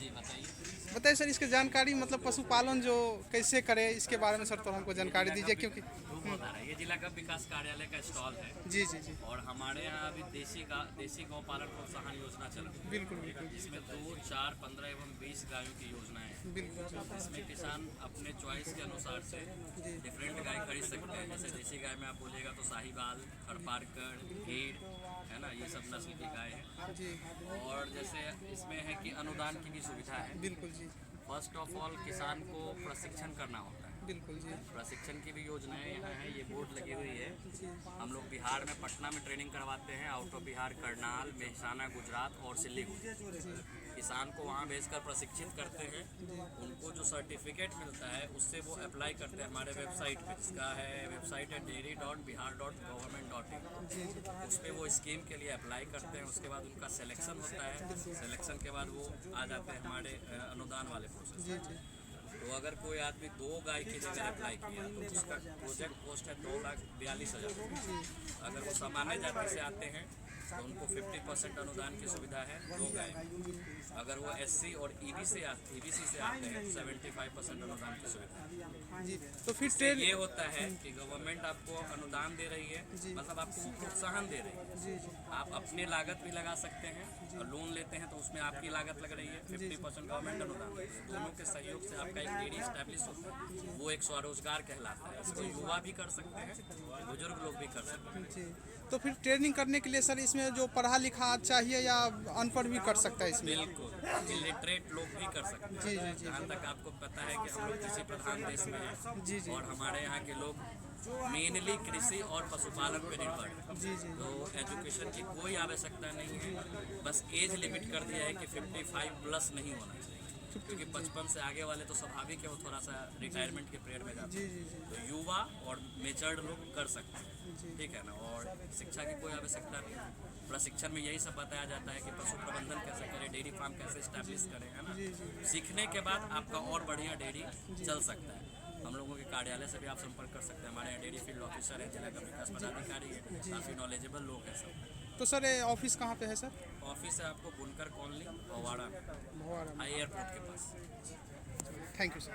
जी बताइए। बताइए सर, इसकी जानकारी मतलब पशुपालन जो कैसे करें इसके बारे में सर, तो हमको जानकारी दीजिए क्योंकि ये जिला का विकास कार्यालय का स्टॉल है। जी जी जी। और हमारे यहाँ अभी देसी गौ पालन प्रोत्साहन योजना चल रही है, बिल्कुल बिल्कुल जिसमें 2, 4, 15 एवं 20 गायों की योजनाएं हैं। बिल्कुल इसमें किसान अपने चॉइस के अनुसार से जी डिफरेंट गाय खरीद सकते हैं। जैसे देसी गाय में आप बोलिएगा तो साहिवाल, खरपारकर, गीर, है ना, ये सब नस्ल की गाय है। जी। और जैसे इसमें है कि अनुदान की भी सुविधा है। बिल्कुल जी। फर्स्ट ऑफ ऑल किसान को प्रशिक्षण करना होता है। बिल्कुल जी। प्रशिक्षण की भी योजनाएं यहाँ हैं, ये बोर्ड लगी हुई है। जी हम लोग बिहार में पटना में ट्रेनिंग करवाते हैं, आउट ऑफ बिहार करनाल, मेहसाना, गुजरात और सिलीगुड़ी। किसान को वहाँ भेजकर प्रशिक्षित करते हैं। उनको जो सर्टिफिकेट मिलता है उससे वो अप्लाई करते हैं हमारे वेबसाइट पे, जिसका है वेबसाइट है dairy.bihar.government.in। उस पर वो स्कीम के लिए अप्लाई करते हैं। उसके बाद उनका सिलेक्शन होता है। सिलेक्शन के बाद वो आ जाते हैं हमारे अनुदान वाले प्रोसेस। जी जी। तो अगर कोई आदमी 2 गाय की जगह अप्लाई किया तो उसका प्रोजेक्ट कॉस्ट है 2,42,000। अगर वो सामान्य जाति से आते हैं तो उनको 50% अनुदान की सुविधा है 2 गाय। अगर वो SC और EBC से आते हैं तो 75% अनुदान की सुविधा है। जी तो फिर इससे ये होता है कि गवर्नमेंट आपको अनुदान दे रही है, मतलब आपको प्रोत्साहन दे रही है। जी जी। आप अपने लागत भी लगा सकते हैं और लोन लेते हैं तो उसमें आपकी लागत लग रही है। 50% गवर्नमेंट अनुदान देती है। दोनों के सहयोग से आपका एक डेयरी स्टैब्लिश होता है। वो एक स्वरोजगार कहलाता है। इसको युवा भी कर सकते हैं, बुजुर्ग लोग भी कर सकते हैं। जी तो फिर ट्रेनिंग करने के लिए सर इसमें जो पढ़ा लिखा चाहिए या अनपढ़ भी कर सकता है इसमें? बिल्कुल, इलिटरेट लोग भी कर सकते हैं। जी जी जी। जहाँ तक आपको पता है कि हम लोग कृषि प्रधान देश में हैं। जी जी। और हमारे यहाँ के लोग मेनली कृषि और पशुपालन पर निर्भर है। जी जी। तो एजुकेशन की कोई आवश्यकता नहीं है। बस एज लिमिट कर दिया है कि 55 प्लस नहीं होना चाहिए, क्योंकि 55 से आगे वाले तो स्वाभाविक है वो थोड़ा सा रिटायरमेंट के पीरियड में जाते जी हैं। जी जी। तो युवा और मेचर्ड लोग कर सकते हैं, जी। ठीक है ना। और शिक्षा की कोई आवश्यकता नहीं। प्रशिक्षण में यही सब बताया जाता है कि पशु प्रबंधन कैसे करें, डेयरी फार्म कैसे स्टैब्लिश करें, है ना। जी जी। सीखने के बाद आपका और बढ़िया डेयरी चल सकता है। हम लोगों के कार्यालय से भी आप संपर्क कर सकते हैं। हमारे यहाँ डेयरी फील्ड ऑफिसर है, जिला का विकास पदाधिकारी है, काफ़ी नॉलेजेबल लोग हैं सब। तो सर ये ऑफिस कहाँ पे है सर? ऑफिस है आपको बुनकर कॉलोनी, भवाड़ा में, भवाड़ा में। एयरपोर्ट के पास। Thank you sir.